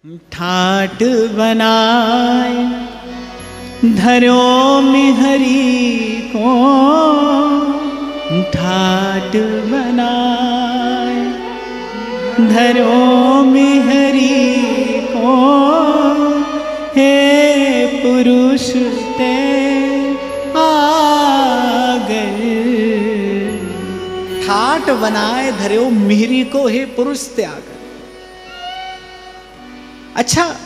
ठाट बनाए धरो मिहरी को, ठाट बनाए धरो मिहरी को, हे पुरुष ते आगर। ठाट बनाए धरो मिहरी को, हे पुरुष ते आगर। अच्छा,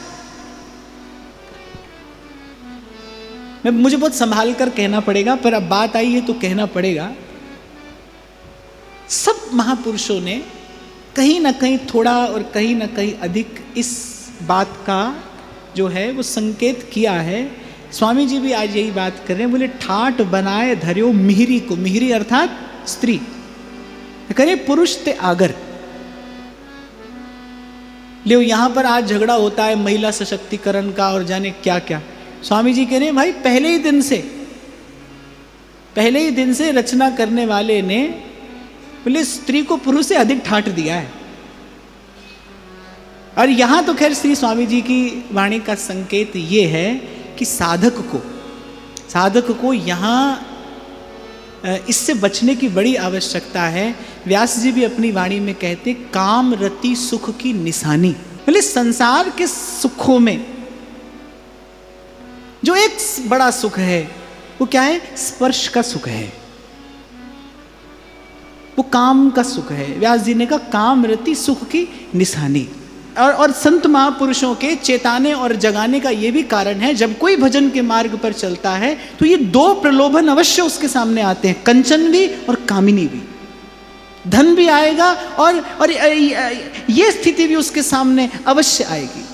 मुझे बहुत संभाल कर कहना पड़ेगा, पर अब बात आई है तो कहना पड़ेगा। सब महापुरुषों ने कहीं ना कहीं थोड़ा और कहीं ना कहीं अधिक इस बात का जो है वो संकेत किया है। स्वामी जी भी आज यही बात कर रहे हैं, बोले ठाट बनाए धर्यो मिहिरी को, मिहिरी अर्थात स्त्री, करे पुरुष ते आगर। ले यहां पर आज झगड़ा होता है महिला सशक्तिकरण का और जाने क्या क्या। स्वामी जी कह रहे हैं भाई पहले ही दिन से रचना करने वाले ने बोले स्त्री को पुरुष से अधिक ठाट दिया है। और यहां तो खैर श्री स्वामी जी की वाणी का संकेत ये है कि साधक को यहां इससे बचने की बड़ी आवश्यकता है। व्यास जी भी अपनी वाणी में कहते काम रति सुख की निशानी, बोले संसार के सुखों में जो एक बड़ा सुख है वो क्या है? स्पर्श का सुख है, वो काम का सुख है। व्यास जी ने कहा काम रति सुख की निशानी। और संत महापुरुषों के चेताने और जगाने का ये भी कारण है, जब कोई भजन के मार्ग पर चलता है तो ये दो प्रलोभन अवश्य उसके सामने आते हैं, कंचन भी और कामिनी भी। धन भी आएगा और ये स्थिति भी उसके सामने अवश्य आएगी।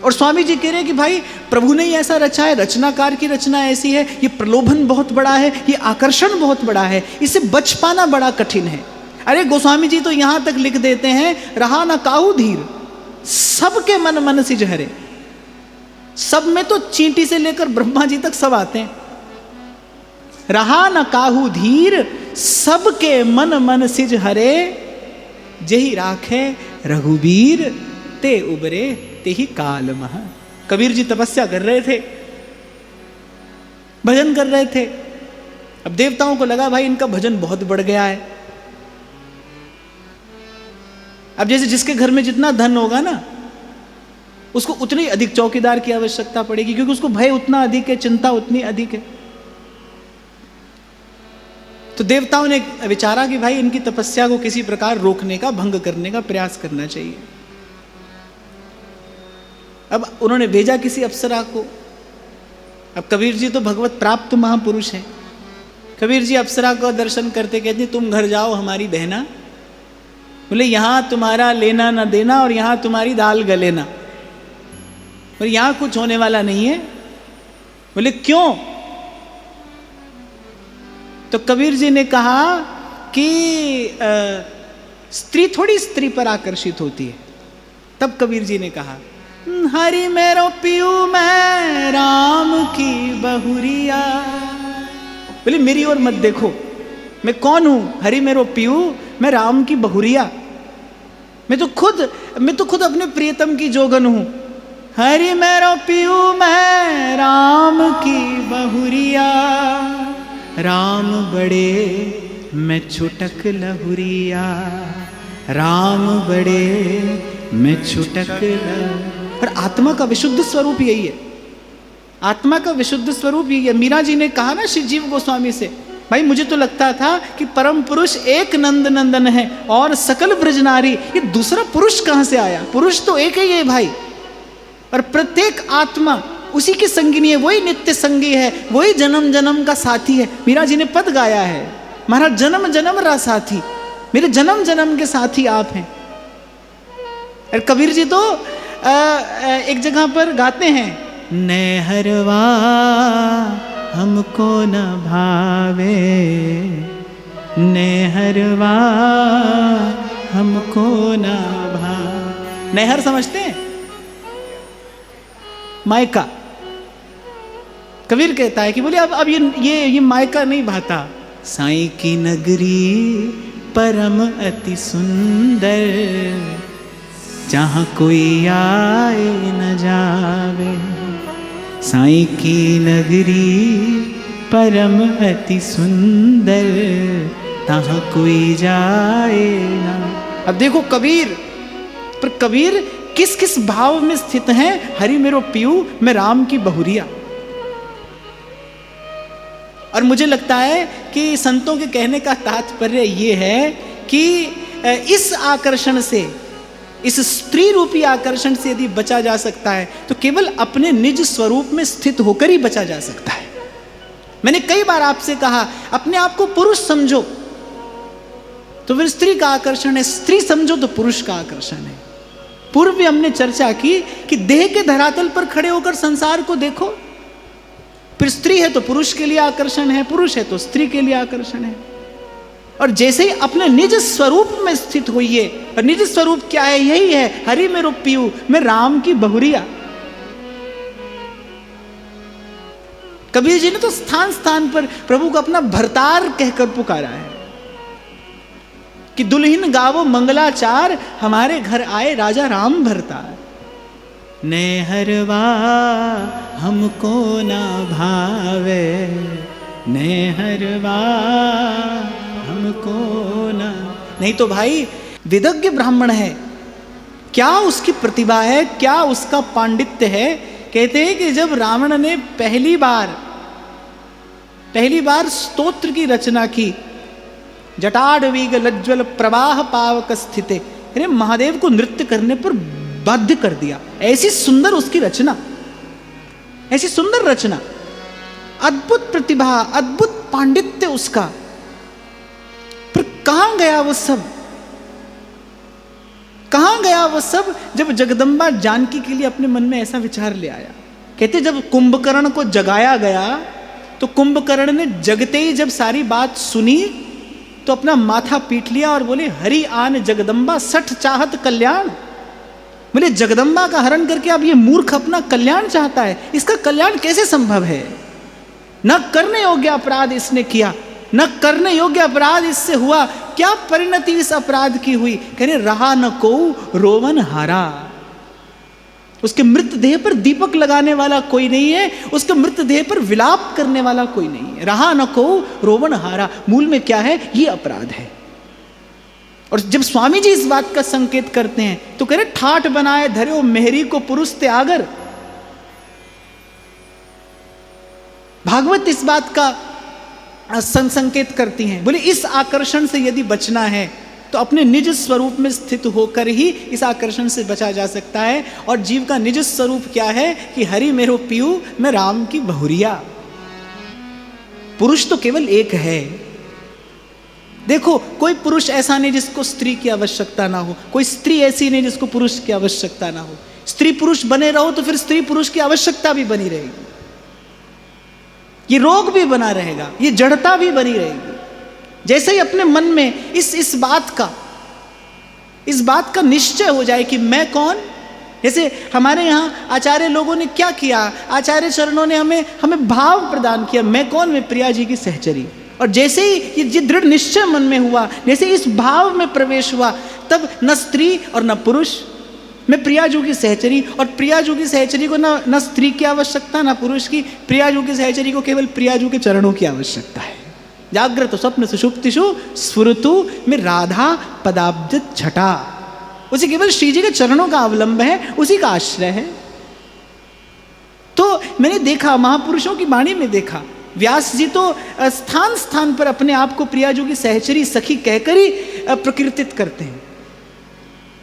और स्वामी जी कह रहे हैं कि भाई प्रभु ने ही ऐसा रचा है, रचनाकार की रचना ऐसी है, ये प्रलोभन बहुत बड़ा है, ये आकर्षण बहुत बड़ा है, इससे बच पाना बड़ा कठिन है। अरे गोस्वामी जी तो यहां तक लिख देते हैं, रहा ना काहू धीर सबके मन सिज हरे। सब में तो चींटी से लेकर ब्रह्मा जी तक सब आते हैं। रहा न काहू धीर सबके मन सिज हरे, जेहि राखे रघुबीर ते उबरे ते ही काल मह। कबीर जी तपस्या कर रहे थे, भजन कर रहे थे। अब देवताओं को लगा भाई इनका भजन बहुत बढ़ गया है। अब जैसे जिसके घर में जितना धन होगा ना, उसको उतनी अधिक चौकीदार की आवश्यकता पड़ेगी, क्योंकि उसको भय उतना अधिक है, चिंता उतनी अधिक है। तो देवताओं ने विचारा कि भाई इनकी तपस्या को किसी प्रकार रोकने का, भंग करने का प्रयास करना चाहिए। अब उन्होंने भेजा किसी अप्सरा को। अब कबीर जी तो भगवत प्राप्त महापुरुष हैं। कबीर जी अप्सरा को दर्शन करते कहते तुम घर जाओ हमारी बहना, बोले यहां तुम्हारा लेना ना देना और यहां तुम्हारी दाल गले ना, और यहां कुछ होने वाला नहीं है। बोले क्यों? तो कबीर जी ने कहा कि स्त्री थोड़ी स्त्री पर आकर्षित होती है। तब कबीर जी ने कहा हरि मेरो पियू मैं राम की बहुरिया। बोले मेरी ओर मत देखो, मैं कौन हूं? हरि मेरो पियू, मैं राम की बहुरिया। मैं तो खुद अपने प्रियतम की जोगन हूं। हरि मेरो पियू मैं राम की बहुरिया, राम बड़े मैं छुटक लहुरिया, राम बड़े मैं छुटक लहुरिया। और आत्मा का विशुद्ध स्वरूप यही है, आत्मा का विशुद्ध स्वरूप यही है। मीरा जी ने कहा ना श्री जीव गोस्वामी से, भाई मुझे तो लगता था कि परम पुरुष एक नंदन है और सकल ब्रजनारी, ये दूसरा पुरुष कहां से आया? पुरुष तो एक ही है भाई, और प्रत्येक आत्मा उसी की संगिनी है, वही नित्य संगी है, वही जन्म जन्म का साथी है। मीरा जी ने पद गाया है, महाराज जन्म जन्म रा साथी, मेरे जन्म जन्म के साथी आप हैं। और कबीर जी तो एक जगह पर गाते हैं, नहरवा हमको न भावे, नहरवा हमको न भावे। नहर समझते हैं? मायका। कबीर कहता है कि बोले अब ये मायका नहीं भाता। साईं की नगरी परम अति सुंदर, जहाँ कोई आए न जावे, साईं की नगरी परम अति सुंदर, तहाँ कोई जाए ना। अब देखो कबीर, पर कबीर किस किस भाव में स्थित हैं? हरि मेरो पियू मैं राम की बहुरिया। और मुझे लगता है कि संतों के कहने का तात्पर्य ये है कि इस आकर्षण से, इस स्त्री रूपी आकर्षण से यदि बचा जा सकता है तो केवल अपने निज स्वरूप में स्थित होकर ही बचा जा सकता है। मैंने कई बार आपसे कहा, अपने आप को पुरुष समझो तो फिर स्त्री का आकर्षण है, स्त्री समझो तो पुरुष का आकर्षण है। पूर्व भी हमने चर्चा की कि देह के धरातल पर खड़े होकर संसार को देखो, फिर स्त्री है तो पुरुष के लिए आकर्षण है, पुरुष है तो स्त्री के लिए आकर्षण है। और जैसे ही अपने निज स्वरूप में स्थित होइए, और निज स्वरूप क्या है? यही है, हरि मेरो पियू मैं राम की बहुरिया। कबीर जी ने तो स्थान स्थान पर प्रभु को अपना भरतार कहकर पुकारा है कि दुल्हन गावो मंगलाचार, हमारे घर आए राजा राम भरतार। नेहरवा हमको ना भावे, नेहरवा हमको ना। नहीं तो भाई विदग्ध ब्राह्मण है, क्या उसकी प्रतिभा है, क्या उसका पांडित्य है। कहते हैं कि जब रावण ने पहली बार स्तोत्र की रचना की, जटाडवीग लज्ज्वल प्रवाह पावक स्थिते, अरे महादेव को नृत्य करने पर बाध्य कर दिया। ऐसी सुंदर उसकी रचना, ऐसी सुंदर रचना, अद्भुत प्रतिभा, अद्भुत पांडित्य उसका। पर कहां गया वो सब? कहां गया वो सब जब जगदम्बा जानकी के लिए अपने मन में ऐसा विचार ले आया। कहते जब कुंभकर्ण को जगाया गया तो कुंभकर्ण ने जगते ही जब सारी बात सुनी तो अपना माथा पीट लिया और बोले, हरि आन जगदम्बा सठ चाहत कल्याण। बोले जगदम्बा का हरण करके अब ये मूर्ख अपना कल्याण चाहता है, इसका कल्याण कैसे संभव है? न करने योग्य अपराध इसने किया, न करने योग्य अपराध इससे हुआ, क्या परिणति इस अपराध की हुई? कहने रहा न को रोवन हारा। उसके मृतदेह पर दीपक लगाने वाला कोई नहीं है, उसके मृतदेह पर विलाप करने वाला कोई नहीं है। रहा न को रोवन हारा, मूल में क्या है? ये अपराध है। और जब स्वामी जी इस बात का संकेत करते हैं तो कह रहे ठाठ बनाए धर्यो मेहरी को पुरुष त्यागर। भागवत इस बात का संकेत करती हैं, बोले इस आकर्षण से यदि बचना है तो अपने निज स्वरूप में स्थित होकर ही इस आकर्षण से बचा जा सकता है। और जीव का निज स्वरूप क्या है कि हरि मेरो पियू मैं राम की बहुरिया। पुरुष तो केवल एक है। देखो कोई पुरुष ऐसा नहीं जिसको स्त्री की आवश्यकता ना हो, कोई स्त्री ऐसी नहीं जिसको पुरुष की आवश्यकता ना हो। स्त्री पुरुष बने रहो तो फिर स्त्री पुरुष की आवश्यकता भी बनी रहेगी, ये रोग भी बना रहेगा, ये जड़ता भी बनी रहेगी। जैसे ही अपने मन में इस बात का निश्चय हो जाए कि मैं कौन। जैसे हमारे यहाँ आचार्य लोगों ने क्या किया, आचार्य चरणों ने हमें भाव प्रदान किया, मैं कौन? मैं प्रिया जी की सहचरी। और जैसे ही ये दृढ़ निश्चय मन में हुआ, जैसे इस भाव में प्रवेश हुआ, तब न स्त्री और न पुरुष, मैं प्रियाजू की सहचरी। और प्रियाजू की सहचरी को न स्त्री की आवश्यकता न पुरुष की, प्रियाजू की सहचरी को केवल प्रियाजू के चरणों की आवश्यकता है। जागृत स्वप्न सुषुप्तिषु स्फुरतु में राधा पदाब्ज छटा, उसे केवल श्री जी के चरणों का अवलंब है, उसी का आश्रय है। तो मैंने देखा, महापुरुषों की वाणी में देखा, व्यास जी तो स्थान स्थान पर अपने आप को प्रियाजू की सहचरी सखी कहकर ही प्रकीर्तित करते हैं,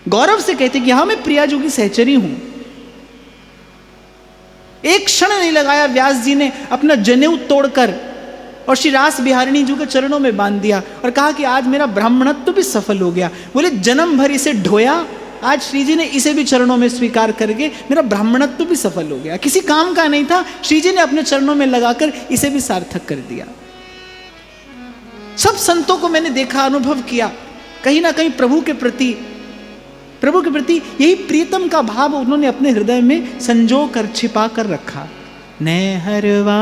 गौरव से कहते कि हाँ मैं प्रियाजू की सहचरी हूं। एक क्षण नहीं लगाया व्यास जी ने अपना जनेऊ तोड़कर और श्री रास बिहारिणी जी के चरणों में बांध दिया और कहा कि आज मेरा ब्राह्मणत्व भी सफल हो गया। बोले जन्म भर इसे ढोया, आज श्री जी ने इसे भी चरणों में स्वीकार करके मेरा ब्राह्मणत्व भी सफल हो गया। किसी काम का नहीं था, श्री जी ने अपने चरणों में लगाकर इसे भी सार्थक कर दिया। सब संतों को मैंने देखा, अनुभव किया, कहीं ना कहीं प्रभु के प्रति यही प्रीतम का भाव उन्होंने अपने हृदय में संजो कर छिपा कर रखा। नेहरवा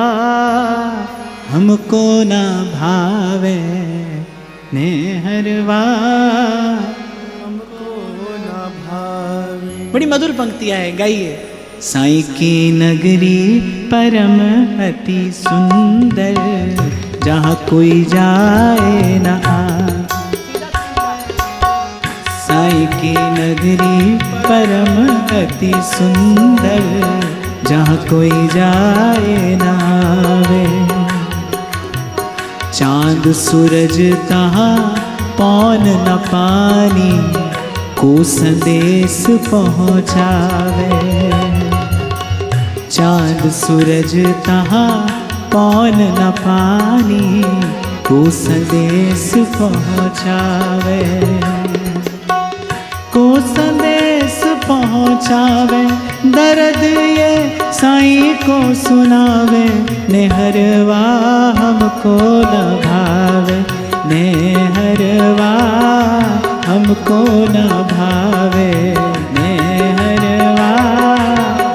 हमको ना भावे, नेहरवा हमको ना भावे। बड़ी मधुर पंक्तियां हैं, गाइए। साईं की नगरी परम अति सुंदर, जहाँ कोई जाए न आए। साईं की नगरी परम अति सुंदर, जहाँ कोई जाए न आवे। चांद सूरज तहाँ पौन न पानी, को संदेश पहुँचावे। चांद सूरज तहाँ पौन न पानी, को संदेश पहुँचावे। को संदेश पहुँचावे, दर्द ये साईं को सुनावे। नेहरवा हमको न भावे, नेहरवा हमको न भावे, नेहरवा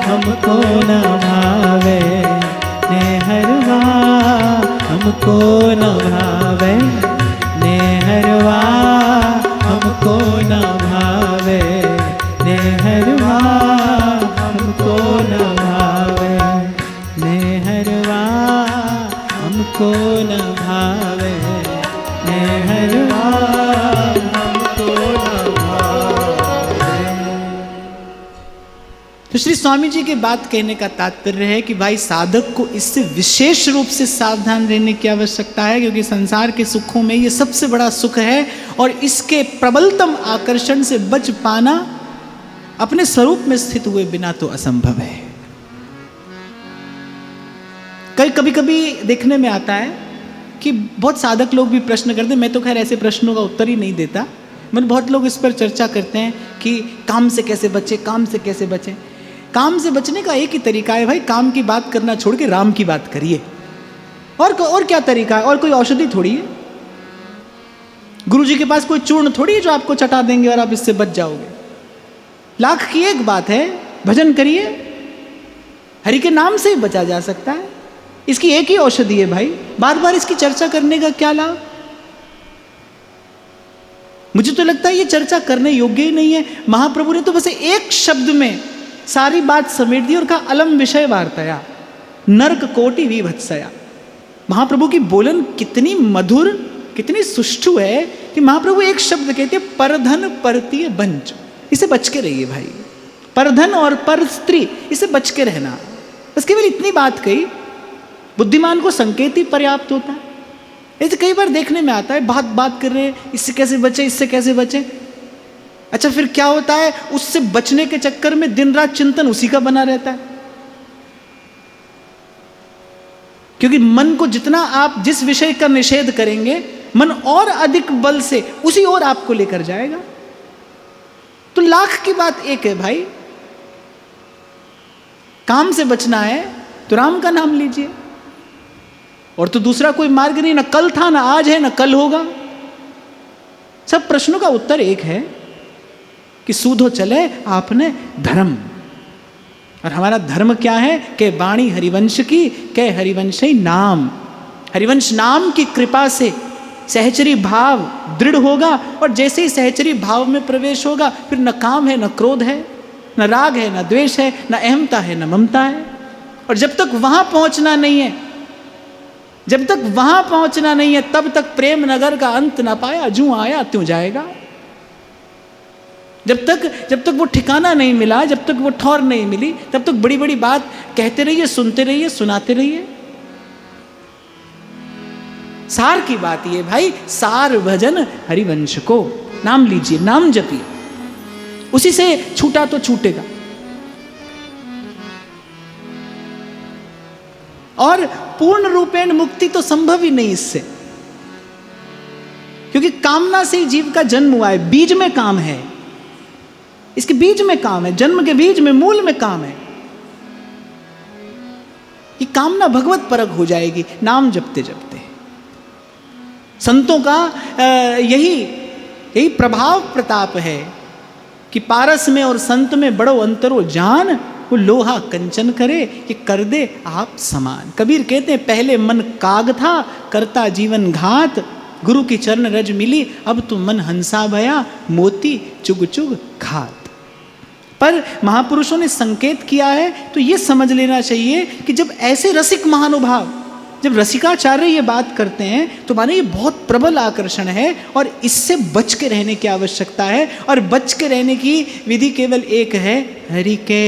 हमको न भावे, नेहरवा हमको न भावे, नेहरवा हमको न भावे, नेहरवा हमको न भावे, नेहरवा हमको न भावे, नेहरवा हमको न भावे। तो श्री स्वामी जी की बात कहने का तात्पर्य है कि भाई साधक को इससे विशेष रूप से सावधान रहने की आवश्यकता है, क्योंकि संसार के सुखों में ये सबसे बड़ा सुख है और इसके प्रबलतम आकर्षण से बच पाना अपने स्वरूप में स्थित हुए बिना तो असंभव है। कभी कभी देखने में आता है कि बहुत साधक लोग भी प्रश्न करते हैं, मैं तो खैर ऐसे प्रश्नों का उत्तर ही नहीं देता, मतलब बहुत लोग इस पर चर्चा करते हैं कि काम से कैसे बचे, काम से कैसे बचें। काम से बचने का एक ही तरीका है भाई, काम की बात करना छोड़ के राम की बात करिए। और क्या तरीका है? और कोई औषधि थोड़ी है, गुरु जी के पास कोई चूर्ण थोड़ी है जो आपको चटा देंगे और आप इससे बच जाओगे। लाख की एक बात है, भजन करिए, हरि के नाम से ही बचा जा सकता है। इसकी एक ही औषधि है भाई, बार बार इसकी चर्चा करने का क्या लाभ? मुझे तो लगता है ये चर्चा करने योग्य ही नहीं है। महाप्रभु ने तो बस एक शब्द में सारी बात समेट दी और कहा अलम विषय वार्तया नर्क कोटि विभत्सया। महाप्रभु की बोलन कितनी मधुर, कितनी सुष्ठु है कि महाप्रभु एक शब्द कहते हैं, परधन परतीय बंच। इसे बच के रहिए भाई, परधन और पर स्त्री, इसे बच के रहना। बस केवल इतनी बात कही, बुद्धिमान को संकेत ही पर्याप्त होता है। ऐसे कई बार देखने में आता है, बात कर रहे हैं, इससे कैसे बचे, इससे कैसे बचे। अच्छा फिर क्या होता है, उससे बचने के चक्कर में दिन रात चिंतन उसी का बना रहता है। क्योंकि मन को जितना आप जिस विषय का निषेध करेंगे, मन और अधिक बल से उसी ओर आपको लेकर जाएगा। तो लाख की बात एक है भाई, काम से बचना है तो राम का नाम लीजिए, और तो दूसरा कोई मार्ग नहीं। ना कल था, ना आज है, ना कल होगा। सब प्रश्नों का उत्तर एक है कि सूधो चले आपने धर्म। और हमारा धर्म क्या है? के वाणी हरिवंश की, के हरिवंशी नाम। हरिवंश नाम की कृपा से सहचरी भाव दृढ़ होगा, और जैसे ही सहचरी भाव में प्रवेश होगा, फिर न काम है, न क्रोध है, न राग है, न द्वेष है, न अहमता है, न ममता है। और जब तक वहां पहुंचना नहीं है, जब तक वहां पहुंचना नहीं है, तब तक प्रेम नगर का अंत ना पाया, जूं आया त्यों जाएगा। जब तक वो ठिकाना नहीं मिला, जब तक वो ठौर नहीं मिली, तब तक बड़ी बड़ी बात कहते रहिए, सुनते रहिए, सुनाते रहिए। सार की बात ये भाई, सार भजन हरिवंश को। नाम लीजिए, नाम जपिए, उसी से छूटा तो छूटेगा। और पूर्ण रूपेण मुक्ति तो संभव ही नहीं इससे, क्योंकि कामना से ही जीव का जन्म हुआ है। बीज में काम है, इसके बीज में काम है, जन्म के बीज में, मूल में काम है। ये कामना भगवत परक हो जाएगी नाम जपते जपते। संतों का यही प्रभाव प्रताप है कि पारस में और संत में बड़ो अंतरो जान, वो लोहा कंचन करे, ये कर दे आप समान। कबीर कहते हैं, पहले मन काग था करता जीवन घात, गुरु की चरण रज मिली अब तो मन हंसा भया, मोती चुग चुग खात। पर महापुरुषों ने संकेत किया है तो ये समझ लेना चाहिए कि जब ऐसे रसिक महानुभाव, जब रसिकाचार्य ये बात करते हैं तो माने ये बहुत प्रबल आकर्षण है और इससे बच के रहने की आवश्यकता है। और बच के रहने की विधि केवल एक है, हरि के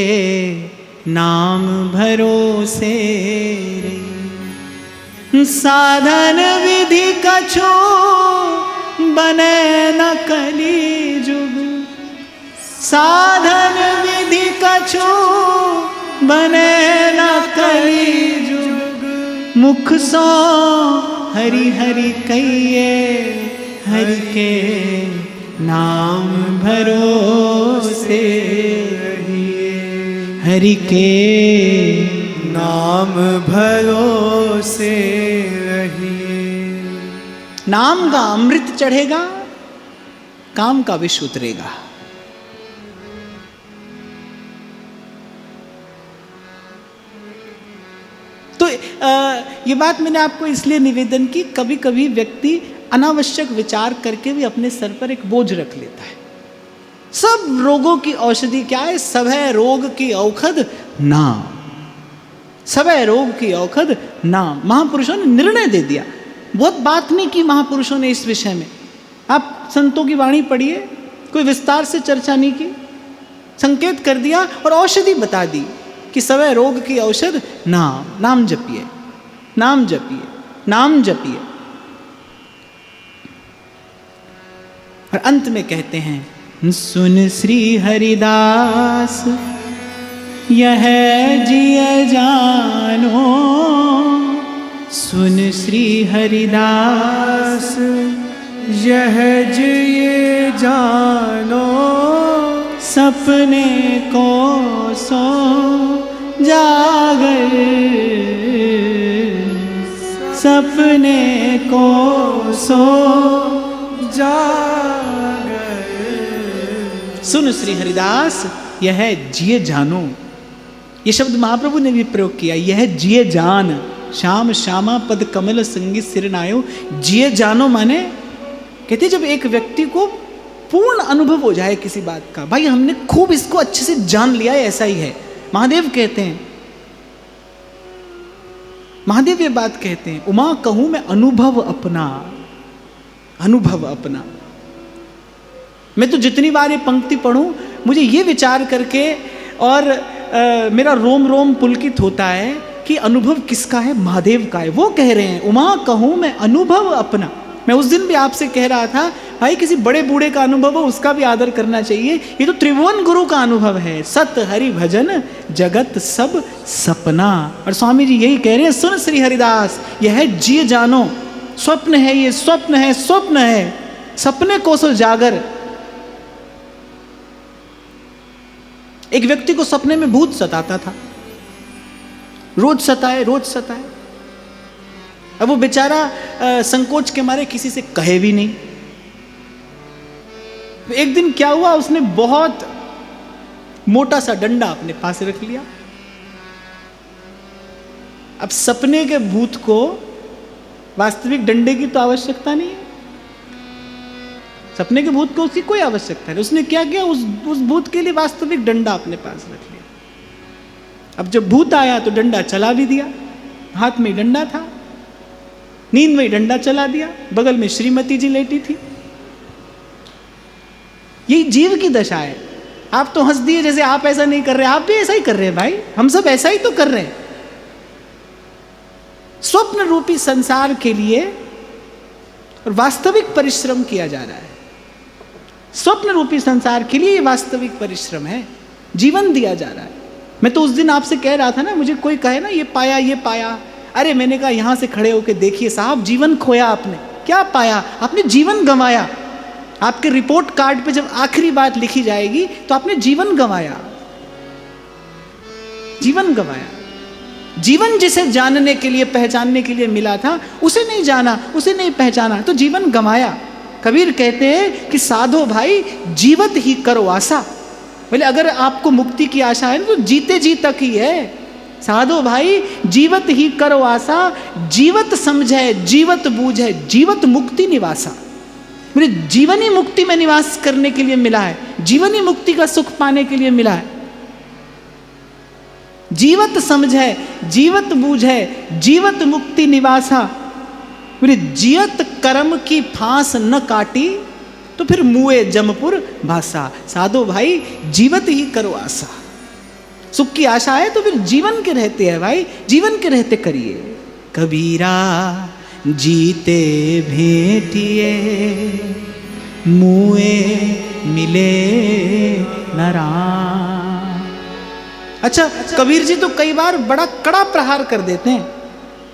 नाम भरोसे रे। साधन विधि कछु बने न कली जुग, साधन विधि कछु बने न कली जुग। मुख सो हरि हरि कहिए, हरि के नाम भरोसे रहिए, हरि के नाम भरोसे रहिए। नाम का अमृत चढ़ेगा, काम का विष उतरेगा। तो ये बात मैंने आपको इसलिए निवेदन की, कभी कभी व्यक्ति अनावश्यक विचार करके भी अपने सर पर एक बोझ रख लेता है। सब रोगों की औषधि क्या है? सब है रोग की औषध नाम, सब है रोग की औषध नाम। महापुरुषों ने निर्णय दे दिया, बहुत बात नहीं की महापुरुषों ने इस विषय में। आप संतों की वाणी पढ़िए, कोई विस्तार से चर्चा नहीं की, संकेत कर दिया और औषधि बता दी कि सब है रोग की औषध नाम। नाम जपिए, नाम जपिए, नाम जपिए। और अंत में कहते हैं, सुन श्री हरिदास यह जिय जानो, सुन श्री हरिदास यह जिय जानो। सपने को सो जागर, सपने को सो जागर। सुन श्री हरिदास यह जिए जानो। ये शब्द महाप्रभु ने भी प्रयोग किया, यह जिए जान। श्याम श्यामा पद कमल संगीत सिरनायो। जिए जानो माने कहते जब एक व्यक्ति को पूर्ण अनुभव हो जाए किसी बात का, भाई हमने खूब इसको अच्छे से जान लिया है, ऐसा ही है। महादेव कहते हैं, महादेव ये बात कहते हैं, उमा कहूं मैं अनुभव अपना, अनुभव अपना। मैं तो जितनी बार ये पंक्ति पढ़ूं मुझे ये विचार करके और मेरा रोम रोम पुलकित होता है कि अनुभव किसका है? महादेव का है। वो कह रहे हैं, उमा कहूं मैं अनुभव अपना। मैं उस दिन भी आपसे कह रहा था, भाई किसी बड़े बूढ़े का अनुभव हो उसका भी आदर करना चाहिए। ये तो त्रिभुवन गुरु का अनुभव है, सत हरि भजन जगत सब सपना। और स्वामी जी यही कह रहे हैं, सुन श्री हरिदास यह जिए जानो। स्वप्न है ये, स्वप्न है, स्वप्न है, सपने को सो जागर। एक व्यक्ति को सपने में भूत सताता था, रोज सताए, रोज सताए। अब वो बेचारा संकोच के मारे किसी से कहे भी नहीं। एक दिन क्या हुआ, उसने बहुत मोटा सा डंडा अपने पास रख लिया। अब सपने के भूत को वास्तविक डंडे की तो आवश्यकता नहीं है, सपने के भूत को उसकी कोई आवश्यकता नहीं। उसने क्या किया, उस भूत के लिए वास्तविक डंडा अपने पास रख लिया। अब जब भूत आया तो डंडा चला भी दिया, हाथ में डंडा था, नींद में डंडा चला दिया, बगल में श्रीमती जी लेटी थी। यही जीव की दशा है। आप तो हंस दिए जैसे आप ऐसा नहीं कर रहे, आप भी ऐसा ही कर रहे हैं भाई, हम सब ऐसा ही तो कर रहे हैं। स्वप्न रूपी संसार के लिए और वास्तविक परिश्रम किया जा रहा है। स्वप्न रूपी संसार के लिए वास्तविक परिश्रम है, जीवन दिया जा रहा है। मैं तो उस दिन आपसे कह रहा था ना, मुझे कोई कहे ना ये पाया ये पाया, अरे मैंने कहा यहां से खड़े होकर देखिए साहब, जीवन खोया आपने। क्या पाया? आपने जीवन गंवाया। आपके रिपोर्ट कार्ड पे जब आखिरी बात लिखी जाएगी तो आपने जीवन गंवाया, जीवन गंवाया। जीवन जिसे जानने के लिए पहचानने के लिए मिला था उसे नहीं जाना, उसे नहीं पहचाना तो जीवन गंवाया। कबीर कहते हैं कि साधो भाई जीवत ही करो आशा। बोले अगर आपको मुक्ति की आशा है तो जीते जी तक ही है। साधो भाई जीवत ही करो आशा, जीवत समझे जीवत बूझे जीवत मुक्ति निवासा। बोले जीवन ही मुक्ति में निवास करने के लिए मिला है, जीवन ही मुक्ति का सुख पाने के लिए मिला है। जीवत समझे जीवत बूझे जीवत मुक्ति निवासा, बोले जियत कर्म की फांस न काटी तो फिर मुए जमपुर भाषा। साधो भाई जीवत ही करो आशा, सुख की आशा है तो फिर जीवन के रहते हैं भाई, जीवन के रहते करिए। कबीरा जीते भेटिए मुए मिले न राम। अच्छा, कबीर जी तो कई बार बड़ा कड़ा प्रहार कर देते हैं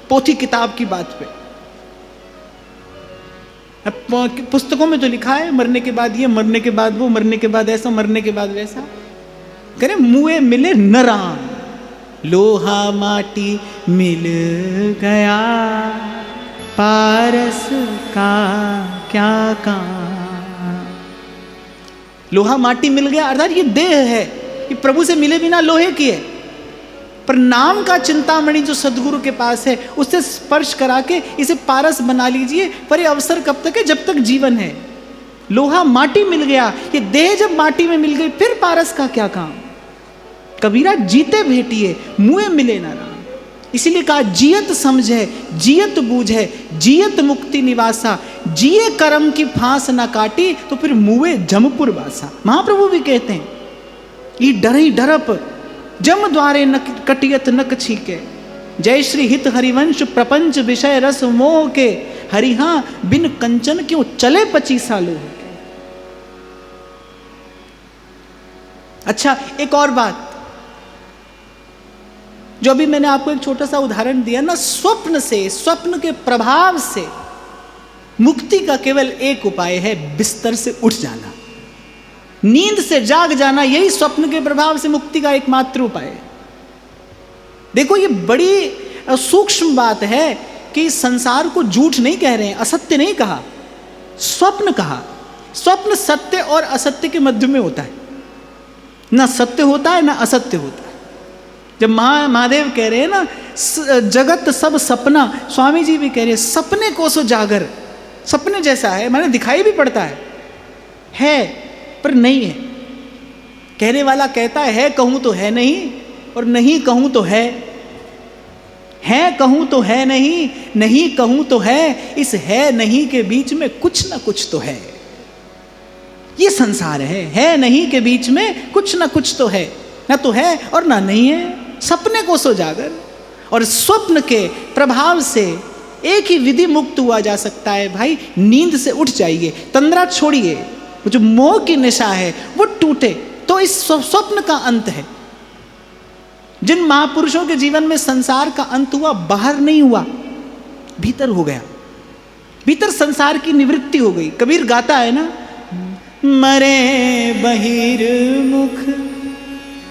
पोथी किताब की बात पे। पुस्तकों में तो लिखा है मरने के बाद ये, मरने के बाद वो, मरने के बाद ऐसा, मरने के बाद वैसा। करे मुए मिले न राम, लोहा माटी मिल गया पारस का क्या काम। लोहा माटी मिल गया अर्थात ये देह है, ये प्रभु से मिले बिना लोहे की है, पर नाम का चिंतामणि जो सदगुरु के पास है उससे स्पर्श करा के इसे पारस बना लीजिए। पर ये अवसर कब तक है? जब तक जीवन है। लोहा माटी मिल गया, ये देह जब माटी में मिल गई फिर पारस का क्या काम। कबीरा जीते भेटिए मुए मिले ना राम, इसीलिए कहा जियत समझे जियत बूझे जियत मुक्ति निवासा, जिए कर्म की फांस ना काटी तो फिर मुए जमपुर वासा। महाप्रभु भी कहते हैं ये डरई डरप जम द्वारे न कटियत नक छीके, जय श्री हित हरिवंश प्रपंच विषय रस मोह के, हरिहा बिन कंचन क्यों चले 25 सालों के। अच्छा, एक और बात जो अभी मैंने आपको एक छोटा सा उदाहरण दिया ना, स्वप्न से, स्वप्न के प्रभाव से मुक्ति का केवल एक उपाय है, बिस्तर से उठ जाना, नींद से जाग जाना। यही स्वप्न के प्रभाव से मुक्ति का एकमात्र उपाय है। देखो ये बड़ी सूक्ष्म बात है कि संसार को झूठ नहीं कह रहे हैं, असत्य नहीं कहा, स्वप्न कहा। स्वप्न सत्य और असत्य के मध्य में होता है, ना सत्य होता है ना असत्य होता है। जब महादेव कह रहे हैं ना जगत सब सपना, स्वामी जी भी कह रहे हैं सपने को सो जागर, सपने जैसा है, माने दिखाई भी पड़ता है पर नहीं है। कहने वाला कहता है कहूं तो है नहीं और नहीं कहूं तो है कहूं तो है नहीं, नहीं कहूं तो है, इस है नहीं के बीच में कुछ ना कुछ तो है। ये संसार है नहीं के बीच में कुछ ना कुछ तो है, ना तो है और ना नहीं है। सपने को सो जागर, और स्वप्न के प्रभाव से एक ही विधि मुक्त हुआ जा सकता है भाई, नींद से उठ जाइए, तंद्रा छोड़िए, जो मोह की निशा है वो टूटे तो इस स्वप्न का अंत है। जिन महापुरुषों के जीवन में संसार का अंत हुआ, बाहर नहीं हुआ, भीतर हो गया, भीतर संसार की निवृत्ति हो गई। कबीर गाता है ना, मरे बहिर्मुख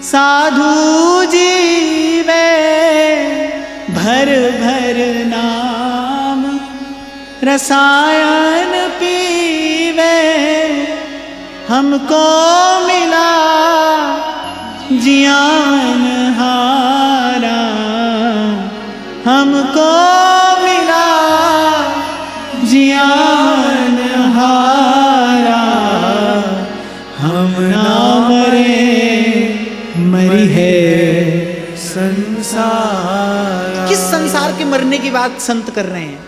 साधु जीवे, भर भर नाम रसायन पीवे, हमको मिला जियान हारा, हमको मिला जियान हारा, हम ना मरे मरी है संसार। किस संसार के मरने की बात संत कर रहे हैं?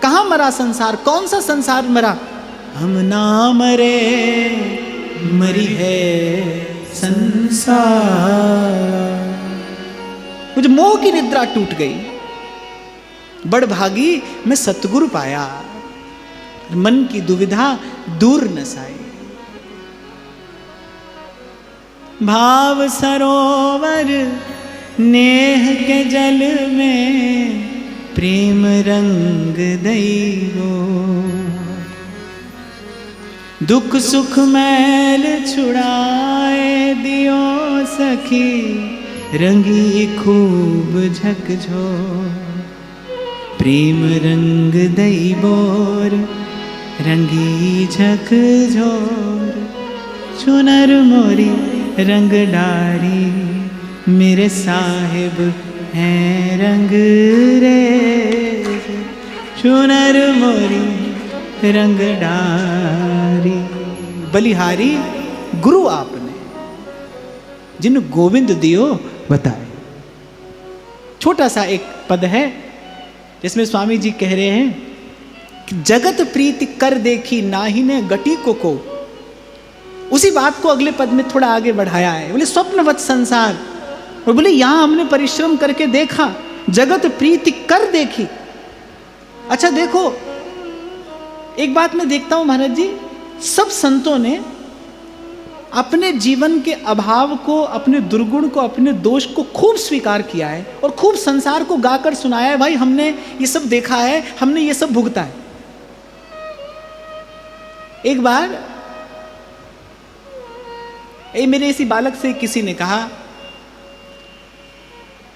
कहाँ मरा संसार? कौन सा संसार मरा? हम ना मरे मरी है संसार। मुझे मोह की निद्रा टूट गई, बड़ भागी मैं सतगुरु पाया, मन की दुविधा दूर न साई। भाव सरोवर नेह के जल में, प्रेम रंग दैवो, दुख सुख मैल छुड़ाए दियो सखी, रंगी खूब झकझो, प्रेम रंग दैवोर रंगी झकझोर, चुनर मोरी रंग डारी, मेरे साहिब हैं रंग रे, चुनर मोरी रंग डारी। बलिहारी गुरु आपने, जिन गोविंद दियो बताए। छोटा सा एक पद है जिसमें स्वामी जी कह रहे हैं कि जगत प्रीति कर देखी नाहि ने गति को। उसी बात को अगले पद में थोड़ा आगे बढ़ाया है, बोले स्वप्नवत संसार, और बोले यहां हमने परिश्रम करके देखा, जगत प्रीति कर देखी। अच्छा देखो, एक बात मैं देखता हूं महाराज जी, सब संतों ने अपने जीवन के अभाव को, अपने दुर्गुण को, अपने दोष को खूब स्वीकार किया है और खूब संसार को गाकर सुनाया है, भाई हमने ये सब देखा है, हमने ये सब भुगता है। एक बार मेरे इसी बालक से किसी ने कहा,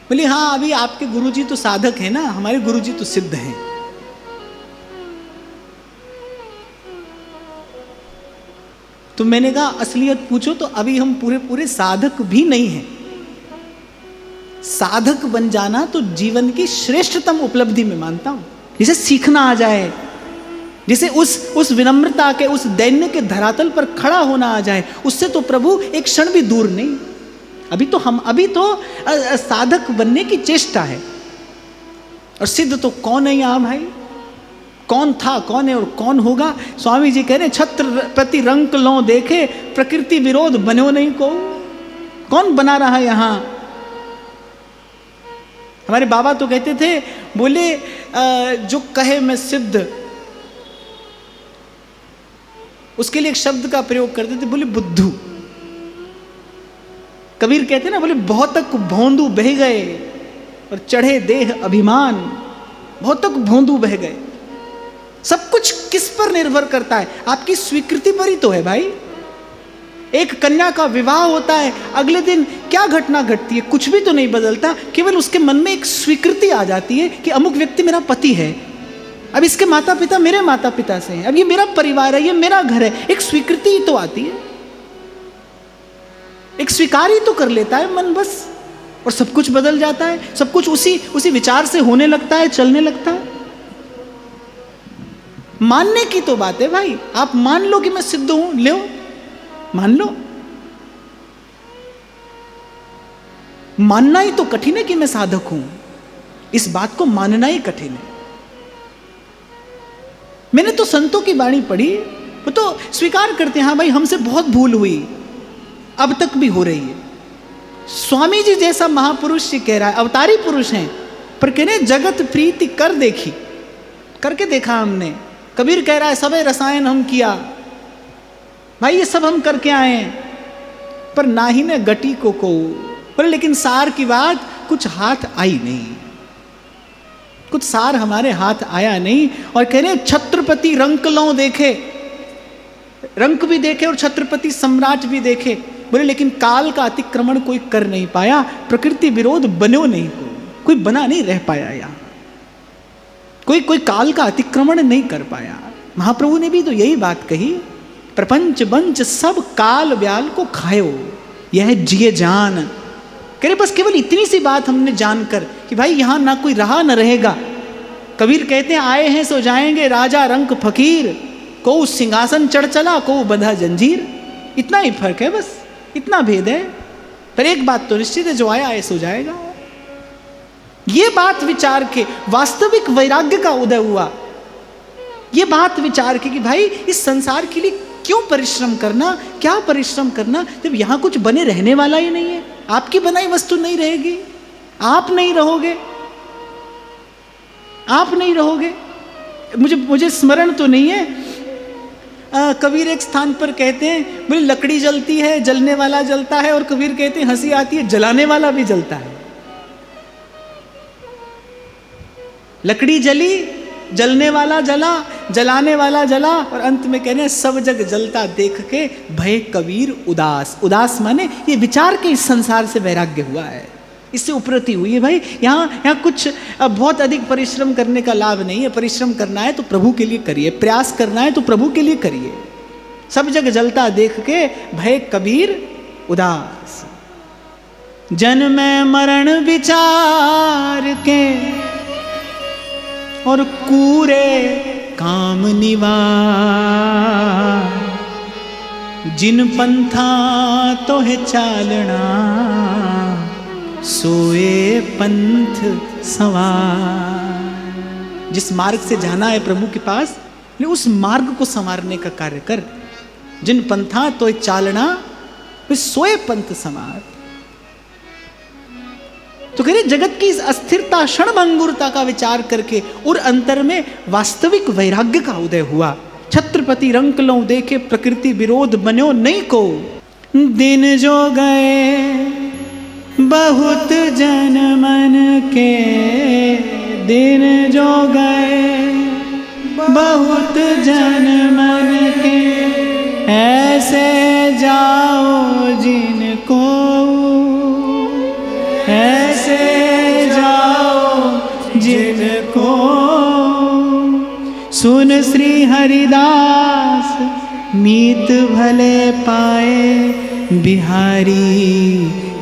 बोले हाँ अभी आपके गुरुजी तो साधक है ना, हमारे गुरुजी तो सिद्ध हैं। तो मैंने कहा असलियत पूछो तो अभी हम पूरे पूरे साधक भी नहीं हैं। साधक बन जाना तो जीवन की श्रेष्ठतम उपलब्धि में मानता हूं, जिसे सीखना आ जाए, जिसे उस विनम्रता के, उस दैन्य के धरातल पर खड़ा होना आ जाए, उससे तो प्रभु एक क्षण भी दूर नहीं। अभी तो साधक बनने की चेष्टा है, और सिद्ध तो कौन है यहां भाई, कौन था, कौन है और कौन होगा। स्वामी जी कह रहे छत्रपति रंक लो देखे, प्रकृति विरोध बनो नहीं को। कौन बना रहा है यहां। हमारे बाबा तो कहते थे, बोले जो कहे मैं सिद्ध, उसके लिए एक शब्द का प्रयोग करते थे, बोले बुद्धू। कबीर कहते ना, बोले बहुतक भोंदू बह गए और चढ़े देह अभिमान। बहुतक भोंदू बह गए। सब कुछ किस पर निर्भर करता है, आपकी स्वीकृति पर ही तो है भाई। एक कन्या का विवाह होता है, अगले दिन क्या घटना घटती है, कुछ भी तो नहीं बदलता, केवल उसके मन में एक स्वीकृति आ जाती है कि अमुक व्यक्ति मेरा पति है, अब इसके माता पिता मेरे माता पिता से हैं, अब ये मेरा परिवार है, ये मेरा घर है। एक स्वीकृति ही तो आती है, एक स्वीकार ही तो कर लेता है मन बस, और सब कुछ बदल जाता है। सब कुछ उसी विचार से होने लगता है, चलने लगता है। मानने की तो बात है भाई, आप मान लो कि मैं सिद्ध हूं, ले मान लो। मानना ही तो कठिन है कि मैं साधक हूं, इस बात को मानना ही कठिन है। मैंने तो संतों की वाणी पढ़ी, वो तो स्वीकार करते हैं हाँ भाई हमसे बहुत भूल हुई, अब तक भी हो रही है। स्वामी जी जैसा महापुरुष जी कह रहा है, अवतारी पुरुष हैं, पर कह रहे जगत प्रीति कर देखी, करके देखा हमने। कबीर कह रहा है सबे रसायन हम किया, भाई ये सब हम करके आए हैं, पर ना ही ने गटी को पर लेकिन सार की बात कुछ हाथ आई नहीं, कुछ सार हमारे हाथ आया नहीं। और कह रहे छत्रपति रंक लो देखे, रंक भी देखे और छत्रपति सम्राट भी देखे, बोले लेकिन काल का अतिक्रमण कोई कर नहीं पाया, प्रकृति विरोध बनो नहीं, कोई बना नहीं रह पाया यहाँ, कोई काल का अतिक्रमण नहीं कर पाया। महाप्रभु ने भी तो यही बात कही, प्रपंच बंच सब काल व्याल को खायो, यह जिए जान। कह रहे बस केवल इतनी सी बात हमने जानकर कि भाई यहां ना कोई रहा न रहेगा। कबीर कहते हैं आए हैं सो जाएंगे, राजा रंक फकीर, को सिंहासन चढ़ चला, को बंधा जंजीर। इतना ही फर्क है, बस इतना भेद है। पर एक बात तो निश्चित है, जो आया है सो जाएगा। ये बात विचार के वास्तविक वैराग्य का उदय हुआ। ये बात विचार के कि भाई इस संसार के लिए क्यों परिश्रम करना, क्या परिश्रम करना, जब यहां कुछ बने रहने वाला ही नहीं है। आपकी बनाई वस्तु नहीं रहेगी, आप नहीं रहोगे, आप नहीं रहोगे। मुझे स्मरण तो नहीं है, कबीर एक स्थान पर कहते हैं, बोले लकड़ी जलती है, जलने वाला जलता है, और कबीर कहते हैं हंसी आती है, जलाने वाला भी जलता है। लकड़ी जली, जलने वाला जला, जलाने वाला जला, और अंत में कहने सब जग जलता देख के भय कबीर उदास। उदास माने ये विचार के इस संसार से वैराग्य हुआ है, इससे उपरति हुई है। भाई यहाँ कुछ बहुत अधिक परिश्रम करने का लाभ नहीं है। परिश्रम करना है तो प्रभु के लिए करिए, प्रयास करना है तो प्रभु के लिए करिए। सब जग जलता देख के भय कबीर उदास। जन्म मरण विचार के और कूरे काम निवार, जिन पंथा तो है चालना, सोए पंथ सवार। जिस मार्ग से जाना है प्रभु के पास, उस मार्ग को संवारने का कार्य कर। जिन पंथा तो है चालना, सोए पंथ सवार। तो कह रहे जगत की इस अस्थिरता, क्षणभंगुरता का विचार करके और अंतर में वास्तविक वैराग्य का उदय हुआ। छत्रपति रंक लो देखे प्रकृति विरोध बन्यो नहीं को। दिन जो गए बहुत जन मन के, दिन जो गए बहुत जन मन के, ऐसे जाओ जिनको, ऐसे जाओ जिनको। सुन श्री हरिदास मीत भले पाए बिहारी,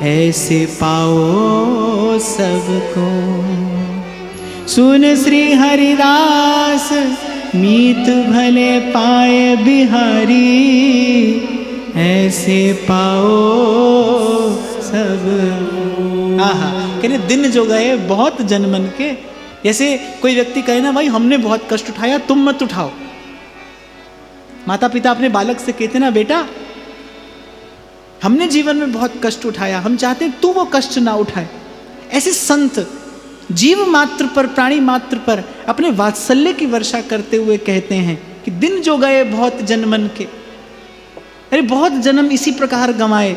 ऐसे पाओ सबको। सुन श्री हरिदास मीत भले पाए बिहारी, ऐसे पाओ सब। आहा, कहने दिन जो गए बहुत जनमन के। जैसे कोई व्यक्ति कहे ना, भाई हमने बहुत कष्ट उठाया, तुम मत उठाओ। माता पिता अपने बालक से कहते ना, बेटा हमने जीवन में बहुत कष्ट उठाया, हम चाहते हैं तू वो कष्ट ना उठाए। ऐसे संत जीव मात्र पर, प्राणी मात्र पर अपने वात्सल्य की वर्षा करते हुए कहते हैं कि दिन जो गए बहुत जन्मन के। अरे बहुत जन्म इसी प्रकार गंवाए,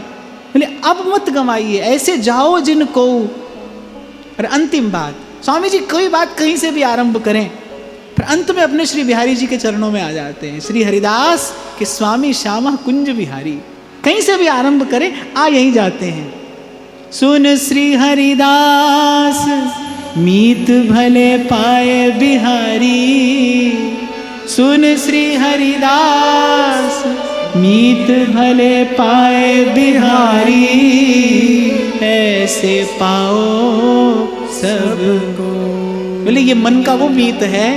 बोले अब मत गंवाइए, ऐसे जाओ जिनको। और अंतिम बात, स्वामी जी कोई बात कहीं से भी आरंभ करें, पर अंत में अपने श्री बिहारी जी के चरणों में आ जाते हैं। श्री हरिदास के स्वामी श्यामा कुंज बिहारी, कहीं से भी आरंभ करें आ यहीं जाते हैं। सुन श्री हरिदास मीत भले पाए बिहारी, सुन श्री हरिदास मीत भले पाए बिहारी, ऐसे पाओ सबको। बोले ये मन का वो मीत है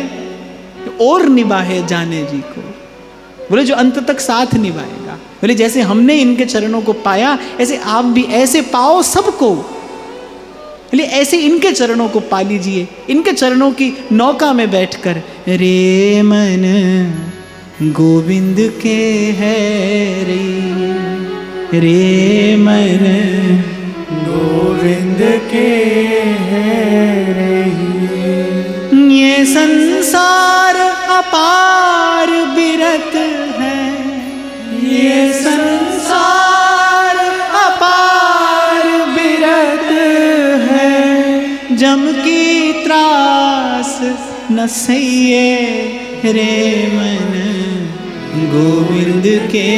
और निभाए जाने जी को। बोले जो अंत तक साथ निभाएगा। बोले जैसे हमने इनके चरणों को पाया, ऐसे आप भी ऐसे पाओ सबको। बोले ऐसे इनके चरणों को पा लीजिए, इनके चरणों की नौका में बैठकर। रे मन गोविंद के है रे, रे मन गोविंद के है रही। ये संसार अपार बिरत है, ये संसार अपार बिरत है। जम की त्रास न सहिए, रे मन गोविंद के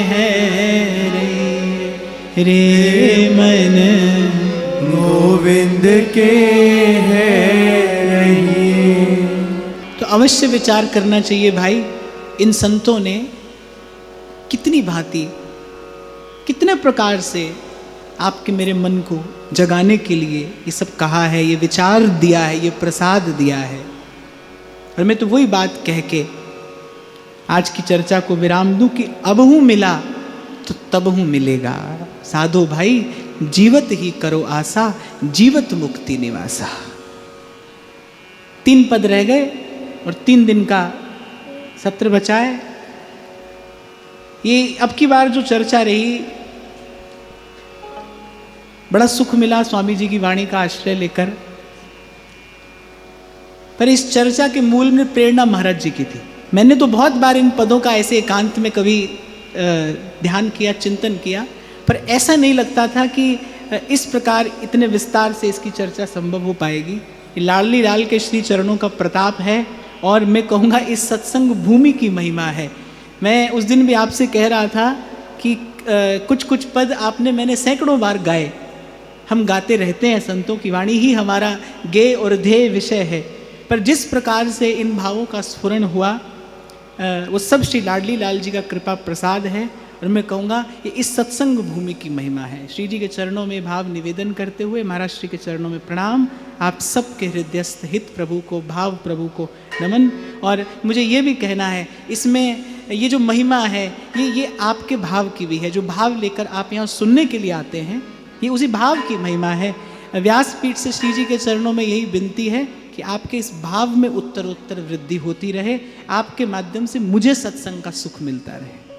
है रे, रे मन गोविंद के है रही। तो अवश्य विचार करना चाहिए भाई, इन संतों ने कितनी भांति, कितने प्रकार से आपके मेरे मन को जगाने के लिए ये सब कहा है, ये विचार दिया है, ये प्रसाद दिया है। और मैं तो वही बात कह के आज की चर्चा को विराम दूं कि अबहू मिला तो तबहू मिलेगा। साधो भाई जीवत ही करो आशा, जीवत मुक्ति निवासा। 3 पद रह गए और 3 दिन का सत्र बचा है। ये अब की बार जो चर्चा रही, बड़ा सुख मिला स्वामी जी की वाणी का आश्रय लेकर। पर इस चर्चा के मूल में प्रेरणा महाराज जी की थी। मैंने तो बहुत बार इन पदों का ऐसे एकांत में कभी ध्यान किया, चिंतन किया, पर ऐसा नहीं लगता था कि इस प्रकार इतने विस्तार से इसकी चर्चा संभव हो पाएगी। लाडली लाल के श्री चरणों का प्रताप है और मैं कहूँगा इस सत्संग भूमि की महिमा है। मैं उस दिन भी आपसे कह रहा था कि कुछ कुछ पद आपने मैंने सैकड़ों बार गाए। हम गाते रहते हैं, संतों की वाणी ही हमारा गेय और ध्येय विषय है। पर जिस प्रकार से इन भावों का स्फुरण हुआ वो सब श्री लाडली लाल जी का कृपा प्रसाद है। और मैं कहूँगा ये इस सत्संग भूमि की महिमा है। श्री जी के चरणों में भाव निवेदन करते हुए महाराज श्री के चरणों में प्रणाम। आप सबके हृदयस्थ हित प्रभु को, भाव प्रभु को नमन। और मुझे ये भी कहना है, इसमें ये जो महिमा है ये आपके भाव की भी है। जो भाव लेकर आप यहाँ सुनने के लिए आते हैं, ये उसी भाव की महिमा है। व्यासपीठ से श्री जी के चरणों में यही विनती है कि आपके इस भाव में उत्तर उत्तर वृद्धि होती रहे, आपके माध्यम से मुझे सत्संग का सुख मिलता रहे।